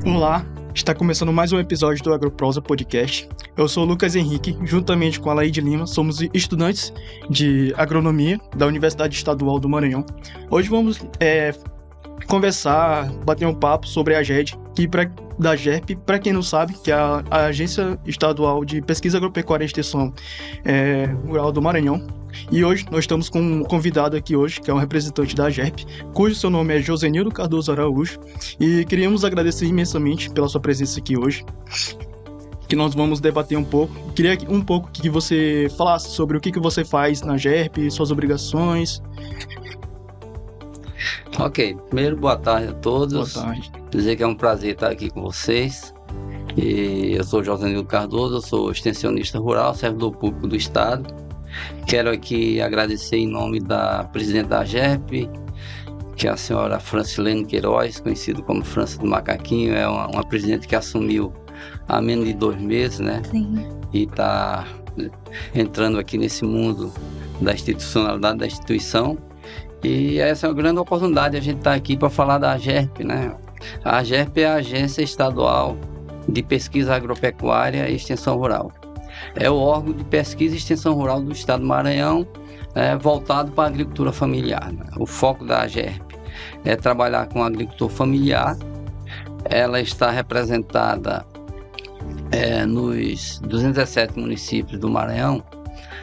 Olá, está começando mais um episódio do Agroprosa Podcast. Eu sou o Lucas Henrique, juntamente com a Laide Lima, somos estudantes de agronomia da Universidade Estadual do Maranhão. Hoje vamos conversar, bater um papo sobre a GED, da GERP, para quem não sabe, que é a Agência Estadual de Pesquisa Agropecuária e Extensão Rural do Maranhão. E hoje nós estamos com um convidado aqui hoje, que é um representante da GERP, cujo seu nome é Josenildo Cardoso Araújo, e queríamos agradecer imensamente pela sua presença aqui hoje, que nós vamos debater um pouco. Queria um pouco que você falasse sobre o que você faz na GERP, suas obrigações. Ok, primeiro boa tarde a todos. Boa tarde. Dizer que é um prazer estar aqui com vocês. E eu sou Josenildo Cardoso, eu sou extensionista rural, servidor público do Estado. Quero aqui agradecer em nome da presidente da GERP, que é a senhora Francilene Queiroz, conhecida como França do Macaquinho, é uma presidente que assumiu há menos de 2 meses, né? Sim. E está entrando aqui nesse mundo da institucionalidade da instituição. E essa é uma grande oportunidade, a gente está aqui para falar da GERP, né? A GERP é a Agência Estadual de Pesquisa Agropecuária e Extensão Rural. É o órgão de pesquisa e extensão rural do Estado do Maranhão, voltado para a agricultura familiar, né? O foco da GERP é trabalhar com o agricultor familiar. Ela está representada nos 217 municípios do Maranhão,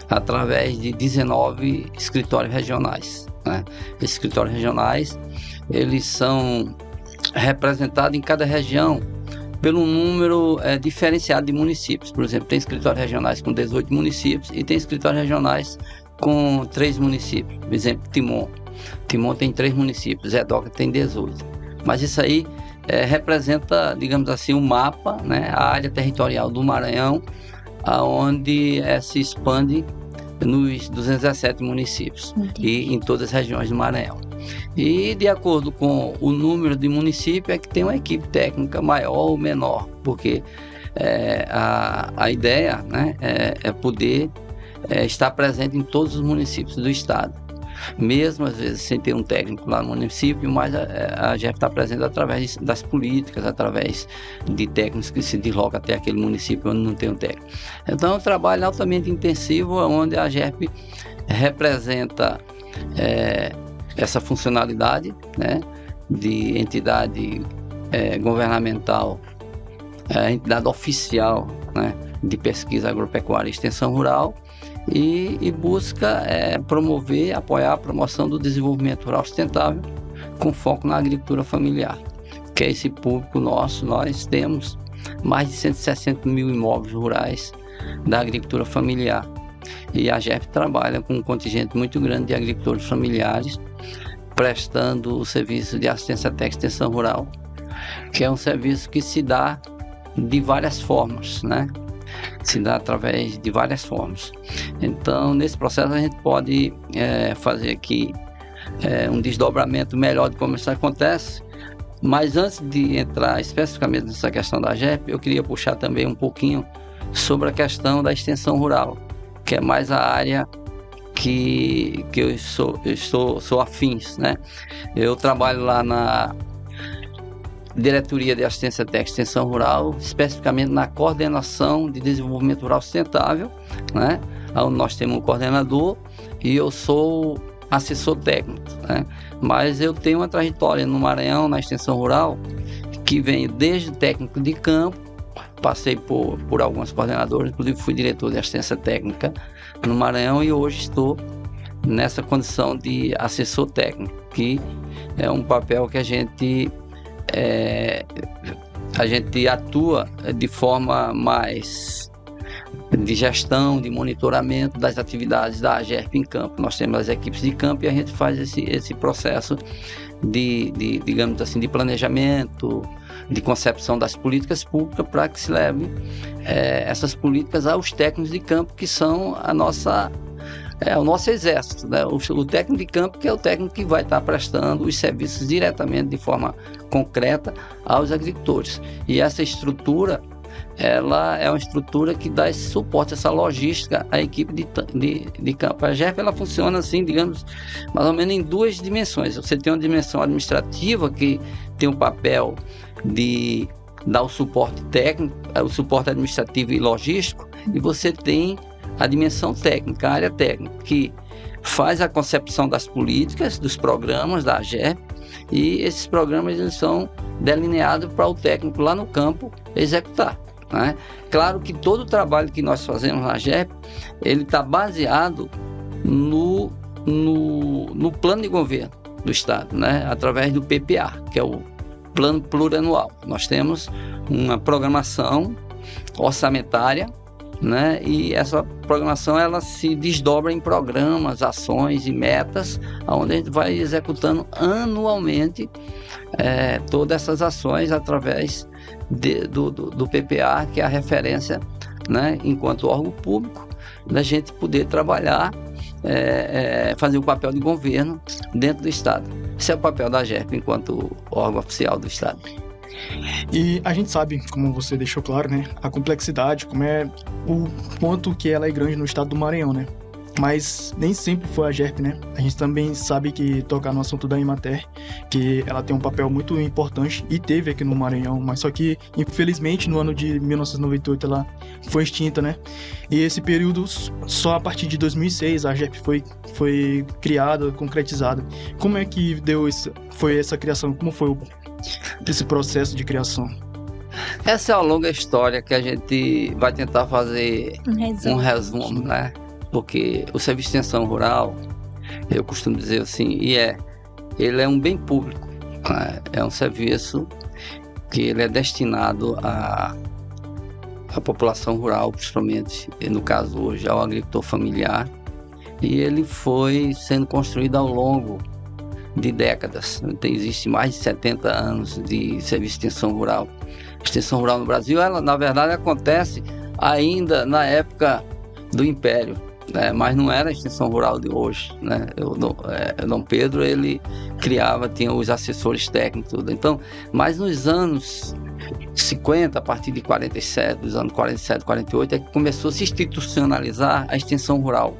através de 19 escritórios regionais, né? Esses escritórios regionais, eles são representados em cada região pelo número diferenciado de municípios. Por exemplo, tem escritórios regionais com 18 municípios e tem escritórios regionais com 3 municípios. Por exemplo, Timon tem 3 municípios, Zedoca tem 18. Mas isso aí representa, digamos assim, um mapa, né, a área territorial do Maranhão, onde se expande nos 217 municípios. Entendi. E em todas as regiões do Maranhão. E de acordo com o número de municípios é que tem uma equipe técnica maior ou menor, porque a ideia, né, é poder estar presente em todos os municípios do estado, mesmo às vezes sem ter um técnico lá no município, mas a GERP está presente através das políticas, através de técnicos que se deslocam até aquele município onde não tem um técnico. Então é um trabalho altamente intensivo, onde a GERP representa essa funcionalidade, né, de entidade governamental, entidade oficial, né, de pesquisa agropecuária e extensão rural, e busca promover, apoiar a promoção do desenvolvimento rural sustentável com foco na agricultura familiar, que é esse público nosso. Nós temos mais de 160 mil imóveis rurais da agricultura familiar, e a GERP trabalha com um contingente muito grande de agricultores familiares, prestando o serviço de assistência técnica e extensão rural, que é um serviço que se dá de várias formas, né? Se dá através de várias formas. Então, nesse processo, a gente pode fazer aqui um desdobramento melhor de como isso acontece. Mas antes de entrar especificamente nessa questão da GERP, eu queria puxar também um pouquinho sobre a questão da extensão rural, que é mais a área que eu sou afins, né? Eu trabalho lá na Diretoria de Assistência Técnica e Extensão Rural, especificamente na Coordenação de Desenvolvimento Rural Sustentável, né? Onde nós temos um coordenador e eu sou assessor técnico, né? Mas eu tenho uma trajetória no Maranhão, na extensão rural, que vem desde técnico de campo, passei por algumas coordenadoras, inclusive fui diretor de assistência técnica no Maranhão, e hoje estou nessa condição de assessor técnico, que é um papel que a gente atua de forma mais de gestão, de monitoramento das atividades da GERP em campo. Nós temos as equipes de campo e a gente faz esse processo digamos assim, de planejamento, de concepção das políticas públicas, para que se leve essas políticas aos técnicos de campo, que são o nosso exército, né? O técnico de campo, que é o técnico que vai estar prestando os serviços diretamente, de forma concreta, aos agricultores. E essa estrutura, ela é uma estrutura que dá esse suporte, essa logística à equipe de campo. A GERP, ela funciona assim, digamos, mais ou menos em 2 dimensões. Você tem uma dimensão administrativa, que tem um papel de dá o suporte técnico, o suporte administrativo e logístico, e você tem a dimensão técnica, a área técnica, que faz a concepção das políticas, dos programas da AGERP, e esses programas eles são delineados para o técnico lá no campo executar, né? Claro que todo o trabalho que nós fazemos na AGERP, ele está baseado no plano de governo do Estado, né? Através do PPA, que é o Plano Plurianual. Nós temos uma programação orçamentária, né? E essa programação ela se desdobra em programas, ações e metas, onde a gente vai executando anualmente todas essas ações através do PPA, que é a referência, né? Enquanto órgão público, da gente poder trabalhar, fazer o papel de governo dentro do Estado. Esse é o papel da AGERP enquanto órgão oficial do Estado. E a gente sabe, como você deixou claro, né, a complexidade, como é o quanto que ela é grande no estado do Maranhão, né? Mas nem sempre foi a AGERP, né? A gente também sabe que tocar no assunto da Emater, que ela tem um papel muito importante e teve aqui no Maranhão, mas só que, infelizmente, no ano de 1998 ela foi extinta, né? E esse período, só a partir de 2006, a AGERP foi criada, concretizada. Como é que foi essa criação? Como foi esse processo de criação? Essa é uma longa história que a gente vai tentar fazer um resumo, né? Porque o serviço de extensão rural, eu costumo dizer assim, ele é um bem público, né? É um serviço que ele é destinado à população rural, principalmente, no caso hoje, ao agricultor familiar, e ele foi sendo construído ao longo de décadas. Existe mais de 70 anos de serviço de extensão rural. A extensão rural no Brasil, ela na verdade acontece ainda na época do Império, né? Mas não era a extensão rural de hoje, né? Dom Pedro, ele tinha os assessores técnicos, tudo. Então, mas nos anos 50, a partir de 47, dos anos 47, 48, é que começou a se institucionalizar a extensão rural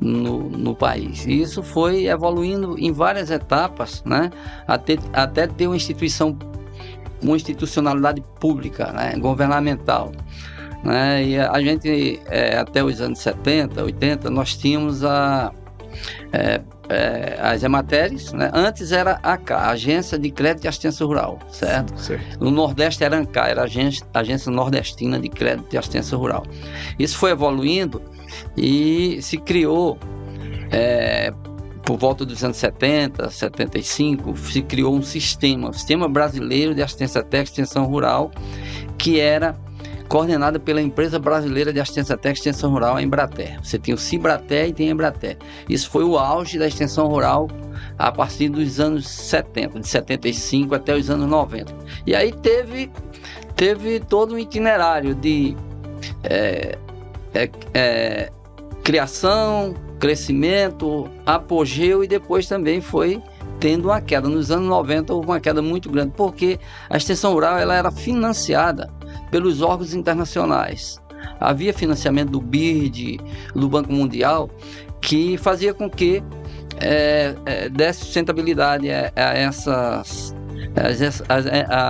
no país. E isso foi evoluindo em várias etapas, né? Até ter uma institucionalidade pública, né? Governamental, né? E a gente, até os anos 70, 80, nós tínhamos as Emateres, né? Antes era a ACA, a Agência de Crédito e Assistência Rural, certo? No Nordeste era a ANCA, era a Agência Nordestina de Crédito e Assistência Rural. Isso foi evoluindo e se criou, por volta dos anos 70, 75, se criou um sistema brasileiro de assistência técnica e extensão rural, que era coordenada pela Empresa Brasileira de Assistência Técnica e Extensão Rural, a Embrater. Você tem o Cibrater e tem a Embrater. Isso foi o auge da extensão rural a partir dos anos 70, de 75 até os anos 90. E aí teve todo um itinerário de criação, crescimento, apogeu, e depois também foi tendo uma queda. Nos anos 90 houve uma queda muito grande, porque a extensão rural ela era financiada pelos órgãos internacionais. Havia financiamento do BID, do Banco Mundial, que fazia com que desse sustentabilidade a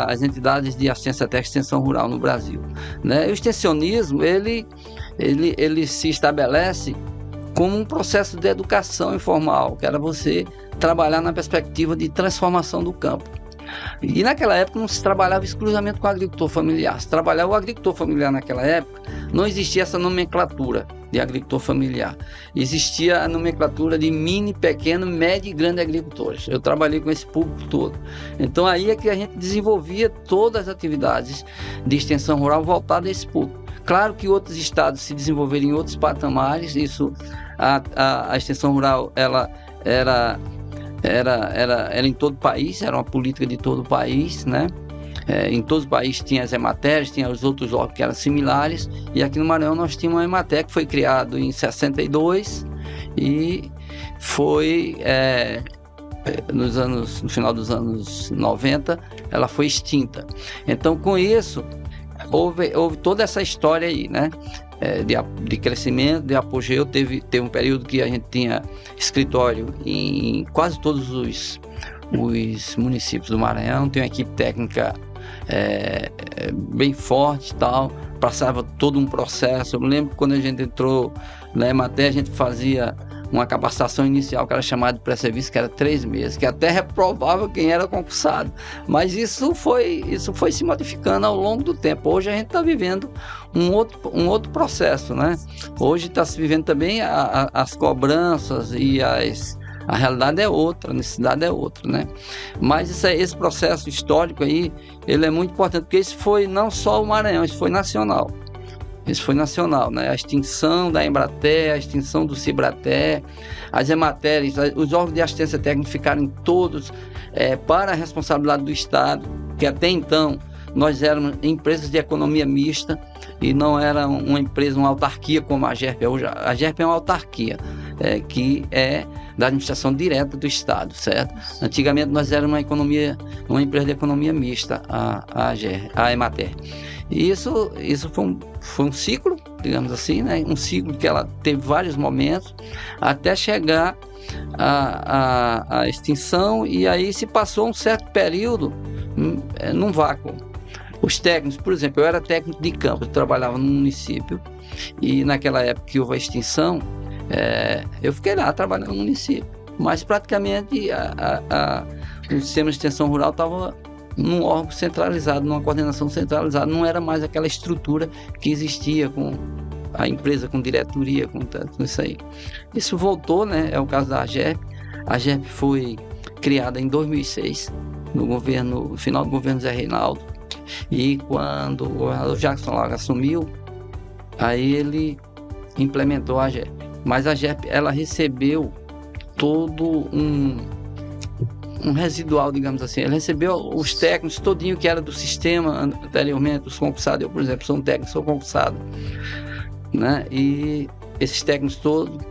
as entidades de assistência técnica e extensão rural no Brasil, né? E o extensionismo ele se estabelece como um processo de educação informal, que era você trabalhar na perspectiva de transformação do campo. E naquela época não se trabalhava exclusivamente com o agricultor familiar. Se trabalhava o agricultor familiar naquela época, não existia essa nomenclatura de agricultor familiar. Existia a nomenclatura de mini, pequeno, médio e grande agricultores. Eu trabalhei com esse público todo. Então aí é que a gente desenvolvia todas as atividades de extensão rural voltadas a esse público. Claro que outros estados se desenvolveram em outros patamares. Isso, a extensão rural ela era em todo o país, era uma política de todo o país, né? Em todo o país tinha as Emateres, tinha os outros órgãos que eram similares, e aqui no Maranhão nós tínhamos uma Emater que foi criado em 62 e foi no final dos anos 90 ela foi extinta. Então com isso houve toda essa história aí, né? De crescimento, de apogeu. Teve um período que a gente tinha escritório em quase todos os municípios do Maranhão, tem uma equipe técnica bem forte e tal, passava todo um processo. Eu me lembro que quando a gente entrou na EMATER, a gente fazia uma capacitação inicial que era chamada de pré-serviço, que era 3 meses, que até reprovava quem era concursado. Mas isso foi se modificando ao longo do tempo. Hoje a gente está vivendo um outro processo, né? Hoje está se vivendo também as cobranças e a realidade é outra, a necessidade é outra, né? Mas esse processo histórico aí, ele é muito importante, porque isso foi não só o Maranhão, isso foi nacional. Isso foi nacional, né? A extinção da Embrater, a extinção do Cibrater, as EMATERs, os órgãos de assistência técnica ficaram todos para a responsabilidade do Estado, que até então nós éramos empresas de economia mista e não era uma empresa, uma autarquia como a GERP. Hoje, a GERP é uma autarquia, que é da administração direta do Estado, certo? Antigamente nós éramos uma empresa de economia mista, a EMATER. E isso foi um ciclo, digamos assim, né? Um ciclo que ela teve vários momentos até chegar à extinção, e aí se passou um certo período num vácuo. Os técnicos, por exemplo, eu era técnico de campo, eu trabalhava no município, e naquela época que houve a extinção, eu fiquei lá trabalhando no município, mas praticamente o sistema de extensão rural estava num órgão centralizado, numa coordenação centralizada, não era mais aquela estrutura que existia com a empresa, com diretoria, com isso aí. Isso voltou, né? É o caso da AGERP. A AGERP foi criada em 2006, no final do governo Zé Reinaldo, e quando o governador Jackson Lago assumiu, aí ele implementou a AGERP. Mas a AGERP, ela recebeu todo um residual, digamos assim. Ela recebeu os técnicos todinho que era do sistema anteriormente, os concursados. Eu, por exemplo, sou um técnico, sou concursado, né? E esses técnicos todos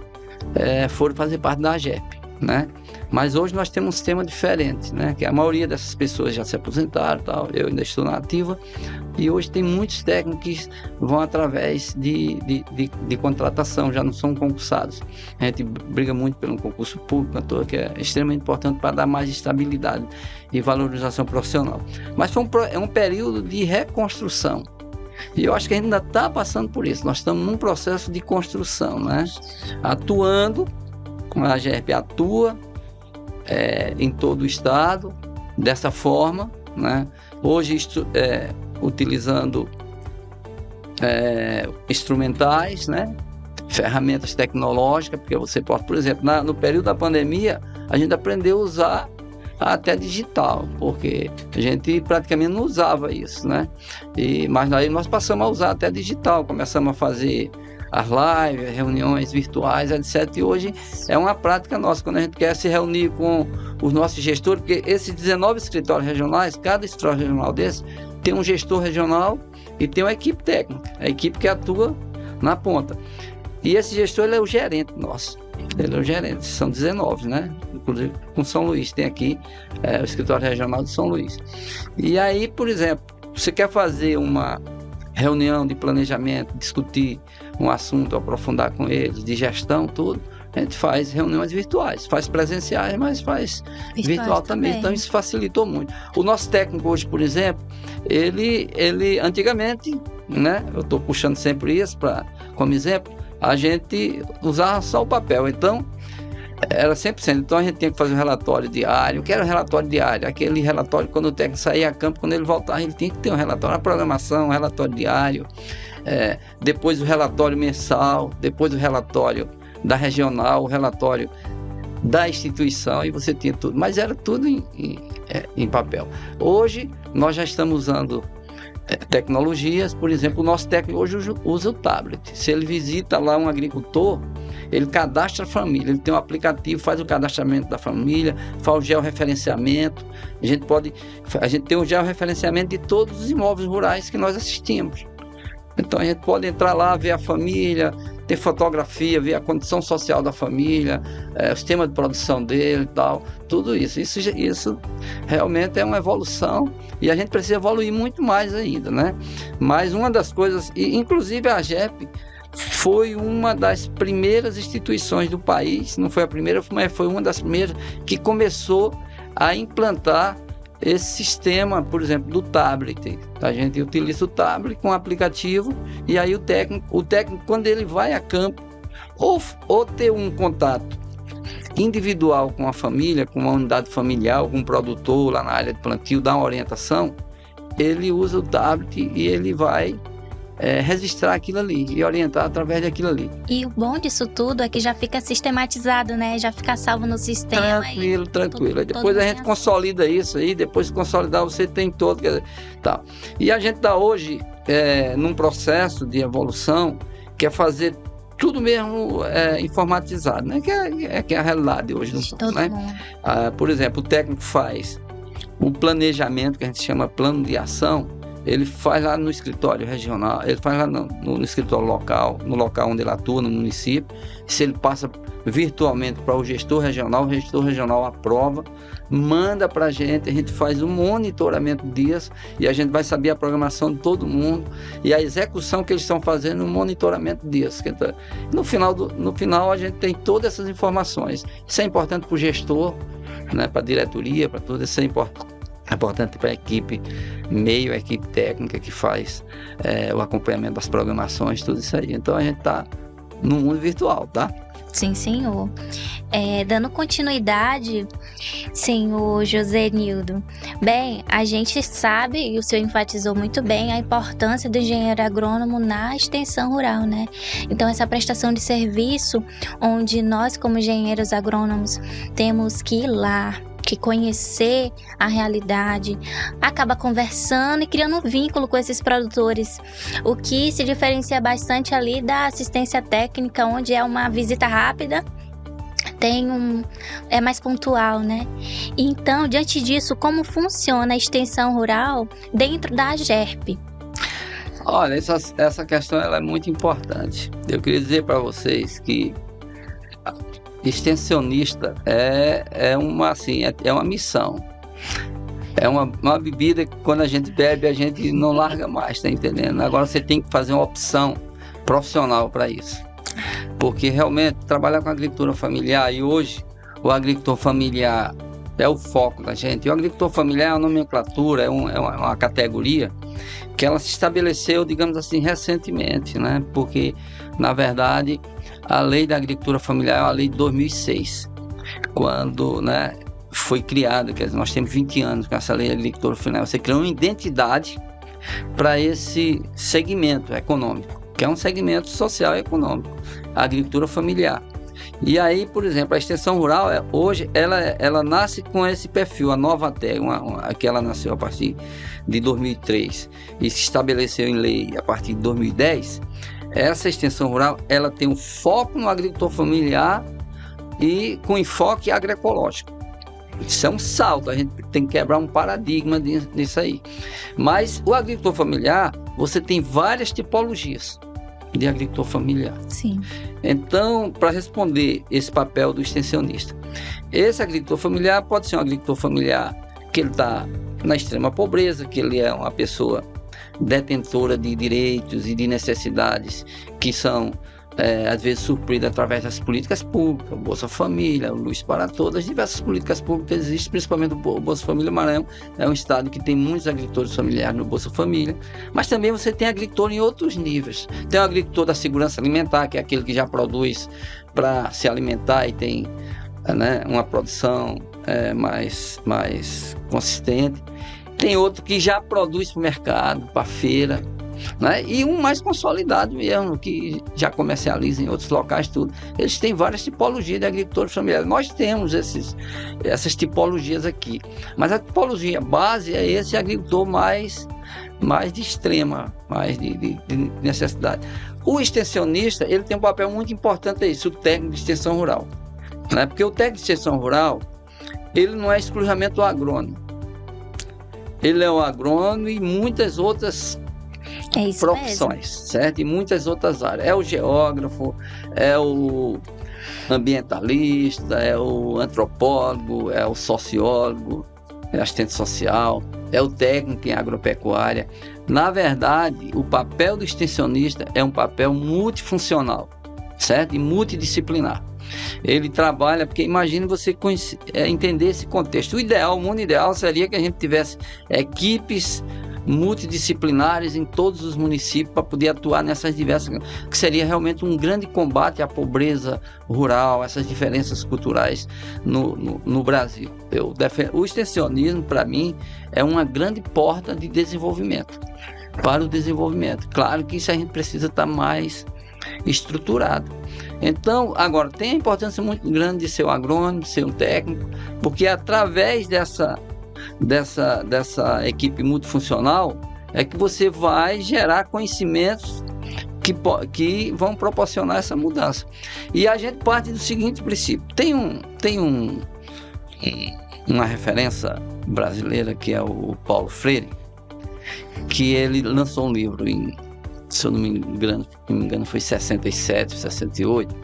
foram fazer parte da AGERP, né? Mas hoje nós temos um sistema diferente, né? Que a maioria dessas pessoas já se aposentaram, tal. Eu ainda estou na ativa, e hoje tem muitos técnicos que vão através de contratação, já não são concursados. A gente briga muito pelo concurso público, que é extremamente importante para dar mais estabilidade e valorização profissional. Mas é um período de reconstrução. E eu acho que a gente ainda está passando por isso. Nós estamos num processo de construção, né? Atuando, como a AGERP atua, em todo o estado, dessa forma, né? Hoje utilizando instrumentais, né? Ferramentas tecnológicas, porque você pode, por exemplo, no período da pandemia, a gente aprendeu a usar até digital, porque a gente praticamente não usava isso, né? Mas aí nós passamos a usar até digital, começamos a fazer as lives, reuniões virtuais, etc. E hoje é uma prática nossa, quando a gente quer se reunir com os nossos gestores, porque esses 19 escritórios regionais, cada escritório regional desse tem um gestor regional e tem uma equipe técnica, a equipe que atua na ponta. E esse gestor, ele é o gerente nosso. Ele é o gerente, são 19, né? Inclusive com São Luís, tem aqui o escritório regional de São Luís. E aí, por exemplo, você quer fazer uma reunião de planejamento, discutir um assunto, aprofundar com eles, de gestão, tudo, a gente faz reuniões virtuais, faz presenciais, mas faz virtual também. Então isso facilitou muito. O nosso técnico hoje, por exemplo, ele antigamente, né, eu estou puxando sempre isso como exemplo, a gente usava só o papel, então era 100%. Então a gente tinha que fazer um relatório diário. O que era um relatório diário? Aquele relatório, quando o técnico saía a campo, quando ele voltava, ele tinha que ter um relatório, uma programação, um relatório diário, depois o relatório mensal, depois o relatório da regional, o relatório da instituição, e você tinha tudo. Mas era tudo em papel. Hoje, nós já estamos usando tecnologias. Por exemplo, o nosso técnico hoje usa o tablet. Se ele visita lá um agricultor, ele cadastra a família, ele tem um aplicativo, faz o cadastramento da família, faz o georreferenciamento. A gente tem o georreferenciamento de todos os imóveis rurais que nós assistimos. Então a gente pode entrar lá, ver a família, ter fotografia, ver a condição social da família, o sistema de produção dele e tal, tudo isso. Isso realmente é uma evolução, e a gente precisa evoluir muito mais ainda, né? Mas uma das coisas, e inclusive a AGERP foi uma das primeiras instituições do país, não foi a primeira, mas foi uma das primeiras que começou a implantar esse sistema, por exemplo, do tablet. A gente utiliza o tablet com o aplicativo, e aí o técnico, quando ele vai a campo, ou ter um contato individual com a família, com uma unidade familiar, com um produtor lá na área de plantio, dar uma orientação, ele usa o tablet e ele vai registrar aquilo ali e orientar através daquilo ali. E o bom disso tudo é que já fica sistematizado, né? Já fica salvo no sistema. Tranquilo. Depois a gente consolida isso aí, depois de consolidar você tem todo. Tá. E a gente está hoje num processo de evolução que é fazer tudo mesmo informatizado, né? Que é a realidade hoje. Né? Por exemplo, o técnico faz um planejamento que a gente chama plano de ação. Ele faz lá no escritório regional, ele faz lá no escritório local, no local onde ele atua, no município. Se ele passa virtualmente para o gestor regional aprova, manda para a gente faz um monitoramento disso e a gente vai saber a programação de todo mundo e a execução que eles estão fazendo no monitoramento disso. No final a gente tem todas essas informações. Isso é importante para o gestor, né, para a diretoria, para tudo isso é importante. É importante para a equipe a equipe técnica que faz o acompanhamento das programações, tudo isso aí. Então a gente está no mundo virtual, tá? Sim, senhor. Dando continuidade, senhor José Nildo. Bem, a gente sabe, e o senhor enfatizou muito bem, a importância do engenheiro agrônomo na extensão rural, né? Então, essa prestação de serviço, onde nós, como engenheiros agrônomos, temos que ir lá, que conhecer a realidade, acaba conversando e criando um vínculo com esses produtores, o que se diferencia bastante ali da assistência técnica, onde é uma visita rápida, é mais pontual, né? Então, diante disso, como funciona a extensão rural dentro da AGERP? Olha, essa questão ela é muito importante. Eu queria dizer para vocês que extensionista é uma missão. É uma bebida que quando a gente bebe, a gente não larga mais, tá entendendo? Agora você tem que fazer uma opção profissional para isso. Porque realmente trabalhar com agricultura familiar, e hoje o agricultor familiar é o foco da gente. E o agricultor familiar é uma nomenclatura, é uma categoria que ela se estabeleceu, digamos assim, recentemente, né? Porque, na verdade, a lei da agricultura familiar é uma lei de 2006, quando, né, foi criada, quer dizer, nós temos 20 anos com essa lei da agricultura familiar. Você criou uma identidade para esse segmento econômico, que é um segmento social e econômico, a agricultura familiar. E aí, por exemplo, a extensão rural, hoje, ela nasce com esse perfil, a Novatec, que ela nasceu a partir de 2003 e se estabeleceu em lei a partir de 2010. Essa extensão rural, ela tem um foco no agricultor familiar e com enfoque agroecológico. Isso é um salto, a gente tem que quebrar um paradigma disso aí. Mas o agricultor familiar, você tem várias tipologias de agricultor familiar. Sim. Então, para responder esse papel do extensionista, esse agricultor familiar pode ser um agricultor familiar que ele está na extrema pobreza, que ele é uma pessoa detentora de direitos e de necessidades que são, às vezes, supridas através das políticas públicas, o Bolsa Família, o Luz para Todas, diversas políticas públicas existem, principalmente o Bolsa Família. Maranhão é um estado que tem muitos agricultores familiares no Bolsa Família, mas também você tem agricultor em outros níveis. Tem o agricultor da segurança alimentar, que é aquele que já produz para se alimentar e tem, né, uma produção mais consistente. Tem outro que já produz para o mercado, para a feira, né? E um mais consolidado mesmo, que já comercializa em outros locais, tudo. Eles têm várias tipologias de agricultores familiares. Nós temos essas tipologias aqui. Mas a tipologia base é esse agricultor mais de extrema, mais de necessidade. O extensionista, ele tem um papel muito importante, o técnico de extensão rural, né? Porque o técnico de extensão rural, ele não é exclusivamente o agrônomo. Ele é o agrônomo e muitas outras profissões, mesmo. Certo? E muitas outras áreas. É o geógrafo, é o ambientalista, é o antropólogo, é o sociólogo, é o assistente social, é o técnico em agropecuária. Na verdade, o papel do extensionista é um papel multifuncional, certo? E multidisciplinar. ele trabalha, porque imagine você entender esse contexto. O mundo ideal seria que a gente tivesse equipes multidisciplinares em todos os municípios para poder atuar nessas diversas, que seria realmente um grande combate à pobreza rural, essas diferenças culturais no Brasil. O extensionismo, para mim, é uma grande porta de desenvolvimento, para o desenvolvimento. Claro que isso a gente precisa estar mais estruturado. Então, agora, tem a importância muito grande de ser um agrônomo, de ser um técnico, porque através dessa equipe multifuncional é que você vai gerar conhecimentos que vão proporcionar essa mudança. E a gente parte do seguinte princípio. Tem uma referência brasileira que é o Paulo Freire, que ele lançou um livro se eu não me engano foi 67, 68,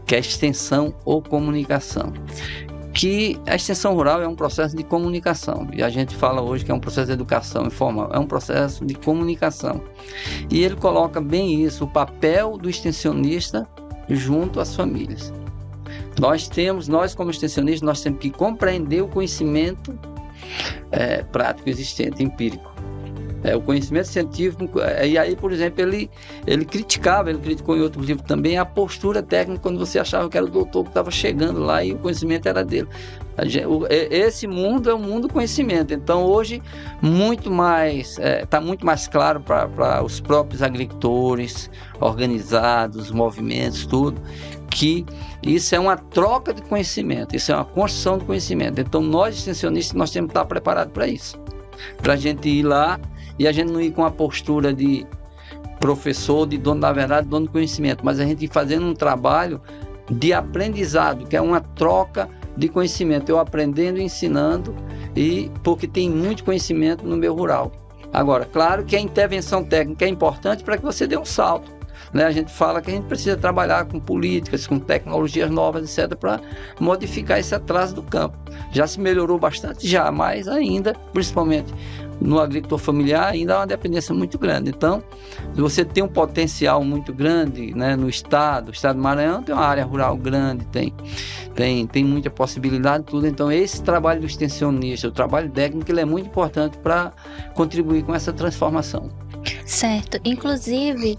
que é Extensão ou Comunicação. Que a extensão rural é um processo de comunicação, e a gente fala hoje que é um processo de educação informal, é um processo de comunicação. E ele coloca bem isso, o papel do extensionista junto às famílias. Nós como extensionistas, nós temos que compreender o conhecimento prático existente, empírico. O conhecimento científico, e aí, por exemplo, ele criticou em outro livro também a postura técnica, quando você achava que era o doutor que estava chegando lá e o conhecimento era dele. Esse mundo é um mundo do conhecimento, então hoje está muito mais claro para os próprios agricultores organizados, movimentos, tudo, que isso é uma troca de conhecimento, isso é uma construção de conhecimento. Então nós extensionistas, nós temos que estar preparados para isso, para a gente ir lá e a gente não ir com a postura de professor, de dono da verdade, dono do conhecimento, mas a gente ir fazendo um trabalho de aprendizado, que é uma troca de conhecimento, eu aprendendo e ensinando, porque tem muito conhecimento no meio rural. Agora, claro que a intervenção técnica é importante para que você dê um salto, né? A gente fala que a gente precisa trabalhar com políticas, com tecnologias novas, etc., para modificar esse atraso do campo. Já se melhorou bastante, mas ainda, principalmente no agricultor familiar, ainda há uma dependência muito grande. Então, se você tem um potencial muito grande, né, no estado, o estado do Maranhão tem uma área rural grande, tem muita possibilidade, tudo. Então, esse trabalho do extensionista, o trabalho técnico, ele é muito importante para contribuir com essa transformação. Certo. Inclusive,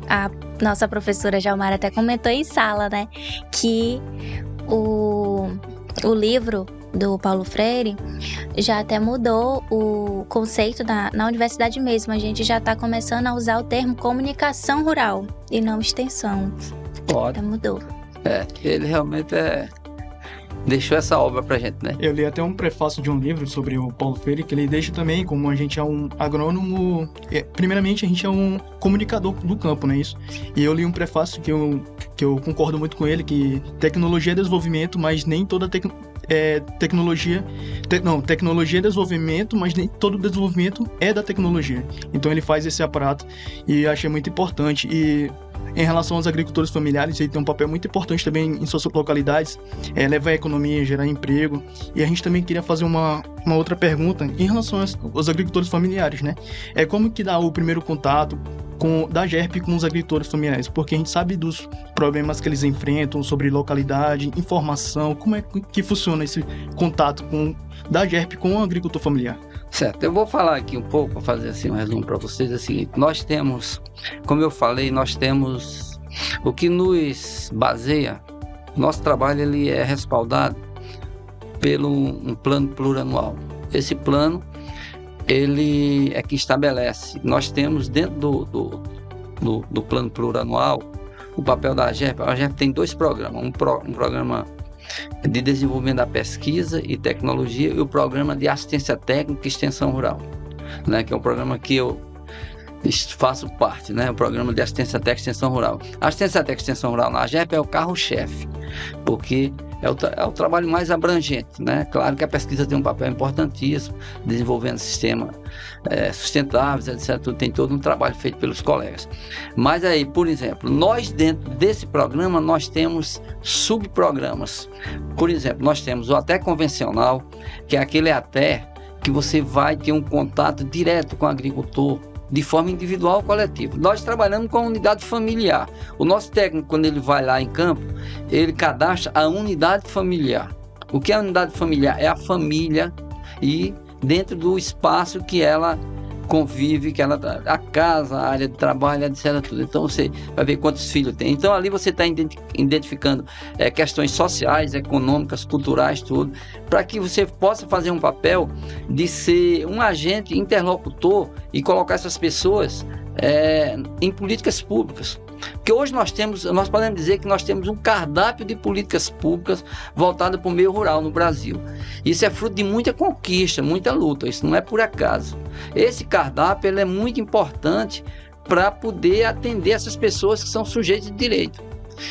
a nossa professora Jalmara até comentou em sala, né, que o livro do Paulo Freire já até mudou o conceito na universidade mesmo. A gente já está começando a usar o termo comunicação rural e não extensão. Pode. Já mudou. Ele realmente deixou essa obra pra gente, né? Eu li até um prefácio de um livro sobre o Paulo Freire, que ele deixa também como a gente é um agrônomo, primeiramente a gente é um comunicador do campo, não é isso? E eu li um prefácio que eu concordo muito com ele, que tecnologia é desenvolvimento, mas nem toda tecnologia é desenvolvimento, mas nem todo desenvolvimento é da tecnologia. Então ele faz esse aparato e achei muito importante. E em relação aos agricultores familiares, ele tem um papel muito importante também em suas localidades, levar a economia, gerar emprego. E a gente também queria fazer uma outra pergunta em relação aos agricultores familiares, né? Como que dá o primeiro contato da GERP com os agricultores familiares? Porque a gente sabe dos problemas que eles enfrentam sobre localidade, informação, como é que funciona esse contato da GERP com o agricultor familiar? Certo, eu vou falar aqui um pouco, para fazer assim um resumo para vocês, é o seguinte: nós temos, como eu falei, o que nos baseia, nosso trabalho ele é respaldado pelo um plano plurianual. Esse plano, ele é que estabelece, nós temos dentro do plano plurianual o papel da GERP. A GERP tem dois programas, um programa de desenvolvimento da pesquisa e tecnologia e o programa de assistência técnica e extensão rural, né, que é um programa que eu faço parte, né, o programa de assistência técnica e extensão rural. A assistência técnica e extensão rural na GERP é o carro-chefe, porque é o trabalho mais abrangente, né? Claro que a pesquisa tem um papel importantíssimo, desenvolvendo sistemas sustentáveis, etc. Tem todo um trabalho feito pelos colegas. Mas aí, por exemplo, nós dentro desse programa, nós temos subprogramas. Por exemplo, nós temos o ATE convencional, que é aquele ATE que você vai ter um contato direto com o agricultor de forma individual ou coletiva. Nós trabalhamos com a unidade familiar. O nosso técnico, quando ele vai lá em campo, ele cadastra a unidade familiar. O que é a unidade familiar? É a família e dentro do espaço que ela convive, que ela, a casa, a área de trabalho, etc. Tudo. Então você vai ver quantos filhos tem. Então ali você está identificando questões sociais, econômicas, culturais, tudo, para que você possa fazer um papel de ser um agente interlocutor e colocar essas pessoas em políticas públicas. Porque hoje nós podemos dizer que nós temos um cardápio de políticas públicas voltado para o meio rural no Brasil. Isso é fruto de muita conquista, muita luta, isso não é por acaso. Esse cardápio ele é muito importante para poder atender essas pessoas que são sujeitos de direito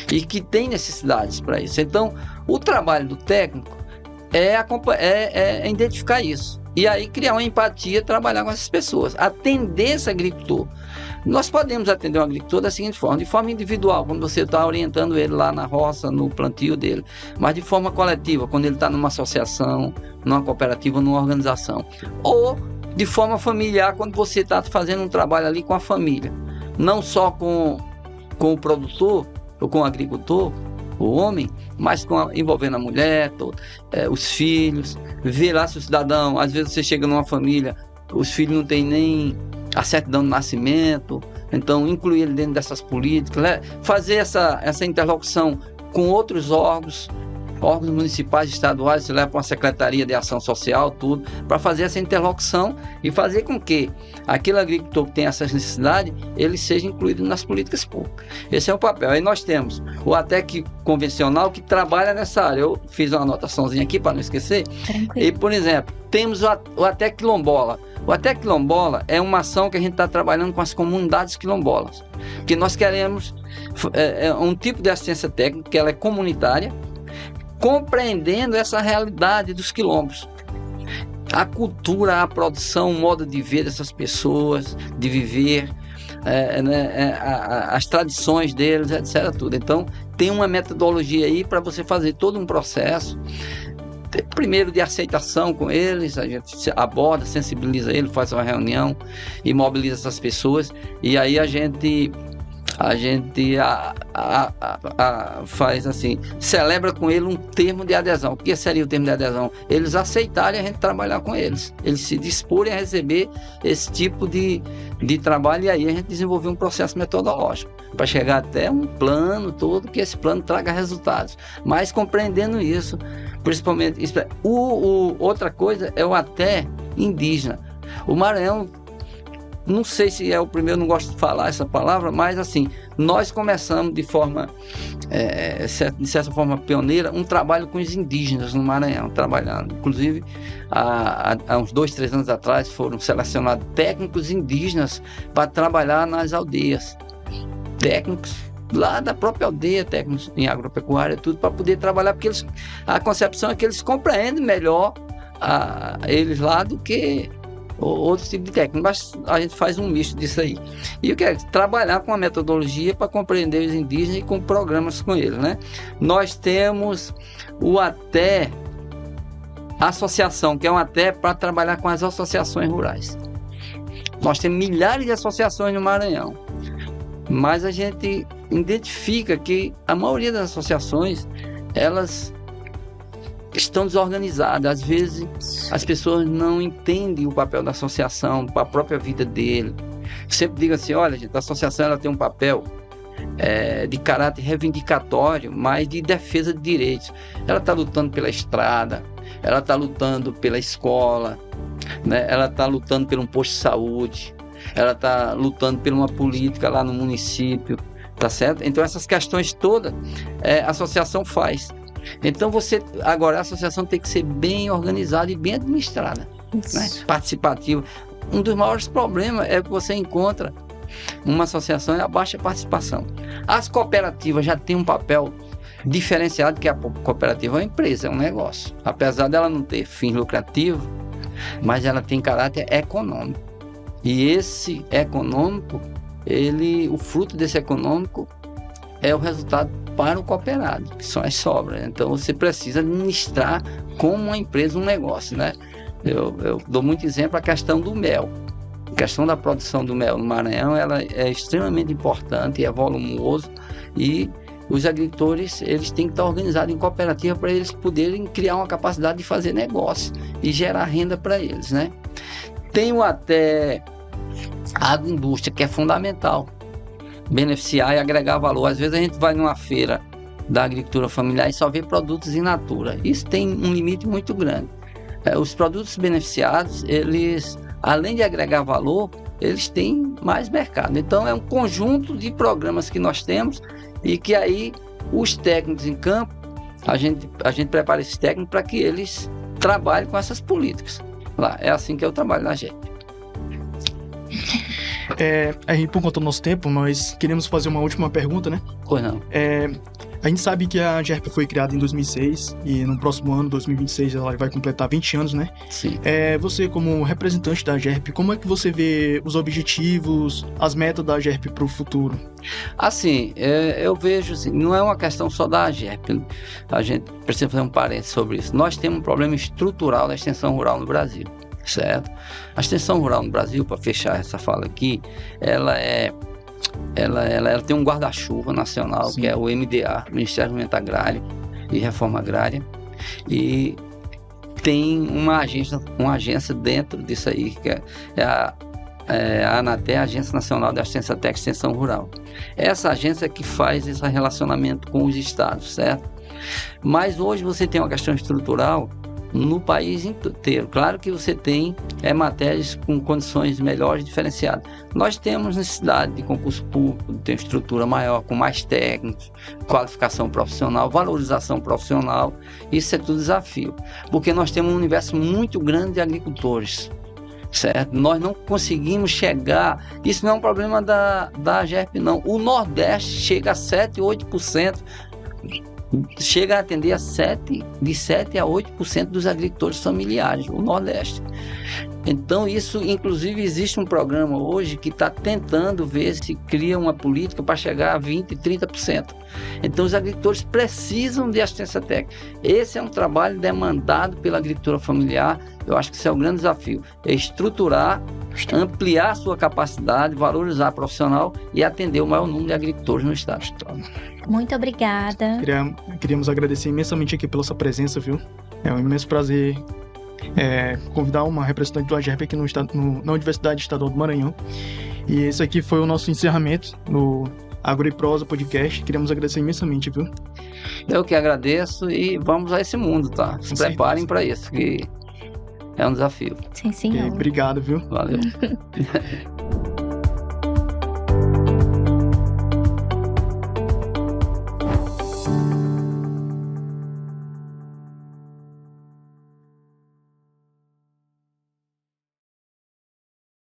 e que têm necessidades para isso. Então, o trabalho do técnico é identificar isso. E aí criar uma empatia, trabalhar com essas pessoas, atender esse agricultor. Nós podemos atender um agricultor da seguinte forma, de forma individual, quando você está orientando ele lá na roça, no plantio dele, mas de forma coletiva, quando ele está numa associação, numa cooperativa, numa organização, ou de forma familiar, quando você está fazendo um trabalho ali com a família, não só com o produtor ou com o agricultor, o homem, mas envolvendo a mulher, os filhos, ver lá se o cidadão, às vezes você chega numa família, os filhos não têm nem a certidão de nascimento, então incluir ele dentro dessas políticas, né? Fazer essa interlocução com outros órgãos municipais, estaduais, você leva para uma secretaria de ação social, tudo, para fazer essa interlocução e fazer com que aquele agricultor que tem essas necessidades, ele seja incluído nas políticas públicas. Esse é o papel. Aí nós temos o ATEC convencional que trabalha nessa área. Eu fiz uma anotaçãozinha aqui para não esquecer. Tranquilo. E, por exemplo, temos o ATEC quilombola. O ATEC quilombola é uma ação que a gente está trabalhando com as comunidades quilombolas, que nós queremos um tipo de assistência técnica que ela é comunitária, compreendendo essa realidade dos quilombos, a cultura, a produção, o modo de ver dessas pessoas, de viver, as tradições deles, etc. Tudo. Então, tem uma metodologia aí para você fazer todo um processo, primeiro de aceitação com eles, a gente aborda, sensibiliza ele, faz uma reunião e mobiliza essas pessoas, e aí a gente faz assim, celebra com ele um termo de adesão. O que seria o termo de adesão? Eles aceitarem a gente trabalhar com eles, eles se disporem a receber esse tipo de trabalho, e aí a gente desenvolver um processo metodológico para chegar até um plano todo, que esse plano traga resultados, mas compreendendo isso, principalmente isso. Outra coisa é o até indígena. O Maranhão, não sei se é o primeiro, não gosto de falar essa palavra, mas assim, nós começamos de certa forma pioneira, um trabalho com os indígenas no Maranhão, trabalhando. Inclusive, há uns 2-3 anos atrás, foram selecionados técnicos indígenas para trabalhar nas aldeias. Técnicos lá da própria aldeia, técnicos em agropecuária, tudo, para poder trabalhar, porque a concepção é que eles compreendem melhor eles lá do que outros tipos de técnica, mas a gente faz um misto disso aí. E o que é? Trabalhar com a metodologia para compreender os indígenas e com programas com eles, né? Nós temos o ATE Associação, que é um ATE para trabalhar com as associações rurais. Nós temos milhares de associações no Maranhão, mas a gente identifica que a maioria das associações, elas estão desorganizadas. Às vezes as pessoas não entendem o papel da associação para a própria vida dele. Sempre digo assim, olha gente, a associação ela tem um papel de caráter reivindicatório, mas de defesa de direitos. Ela está lutando pela estrada, ela está lutando pela escola, né? Ela está lutando por um posto de saúde, ela está lutando por uma política lá no município, tá certo? Então essas questões todas a associação faz. Então agora a associação tem que ser bem organizada e bem administrada, né? Participativa. Um dos maiores problemas é que você encontra uma associação e a baixa participação. As cooperativas já têm um papel diferenciado, que a cooperativa é uma empresa, é um negócio. Apesar dela não ter fim lucrativo, mas ela tem caráter econômico. E esse econômico, o fruto desse econômico é o resultado para o cooperado, que são as sobras. Então você precisa administrar como uma empresa um negócio, né? Eu dou muito exemplo a questão do mel. A questão da produção do mel no Maranhão, ela é extremamente importante, é volumoso, e os agricultores, eles têm que estar organizados em cooperativa para eles poderem criar uma capacidade de fazer negócio e gerar renda para eles, né? Tenho até a agroindústria, que é fundamental, beneficiar e agregar valor. Às vezes a gente vai numa feira da agricultura familiar e só vê produtos in natura. Isso tem um limite muito grande. Os produtos beneficiados, eles, além de agregar valor, eles têm mais mercado. Então é um conjunto de programas que nós temos e que aí os técnicos em campo, a gente prepara esses técnicos para que eles trabalhem com essas políticas. Lá, é assim que eu trabalho na GERP. Aí, por conta do nosso tempo, nós queremos fazer uma última pergunta, né? Pois não. A gente sabe que a GERP foi criada em 2006 e no próximo ano, 2026, ela vai completar 20 anos, né? Sim. Você, como representante da GERP, como é que você vê os objetivos, as metas da GERP para o futuro? Assim, eu vejo assim, não é uma questão só da GERP. A gente precisa fazer um parênteses sobre isso. Nós temos um problema estrutural da extensão rural no Brasil, certo? A extensão rural no Brasil, para fechar essa fala aqui, ela tem um guarda-chuva nacional, Sim. que é o MDA, Ministério do Desenvolvimento Agrário e Reforma Agrária, e tem uma agência dentro disso aí, que é a ANATE, a Agência Nacional de Assistência Técnica e Extensão Rural. Essa agência é que faz esse relacionamento com os estados, certo? Mas hoje você tem uma questão estrutural no país inteiro. Claro que você tem matérias com condições melhores, diferenciadas. Nós temos necessidade de concurso público, de ter uma estrutura maior, com mais técnicos, qualificação profissional, valorização profissional. Isso é tudo desafio, porque nós temos um universo muito grande de agricultores, certo? Nós não conseguimos chegar, isso não é um problema da GERP, não. O Nordeste chega a 7%, 8%, chega a atender de 7% a 8% dos agricultores familiares, o Nordeste. Então isso, inclusive, existe um programa hoje que está tentando ver se cria uma política para chegar a 20%, 30%. Então os agricultores precisam de assistência técnica. Esse é um trabalho demandado pela agricultura familiar. Eu acho que esse é o grande desafio, é estruturar, ampliar a sua capacidade, valorizar a profissional e atender o maior número de agricultores no estado. Muito obrigada. Queríamos agradecer imensamente aqui pela sua presença, viu? É um imenso prazer convidar uma representante do AGERP aqui na Universidade Estadual do Maranhão. E esse aqui foi o nosso encerramento no Agro e Prosa Podcast. Queremos agradecer imensamente, viu? Eu que agradeço e vamos a esse mundo, tá? Se preparem para isso, que é um desafio. Sim, senhor. Obrigado, viu? Valeu.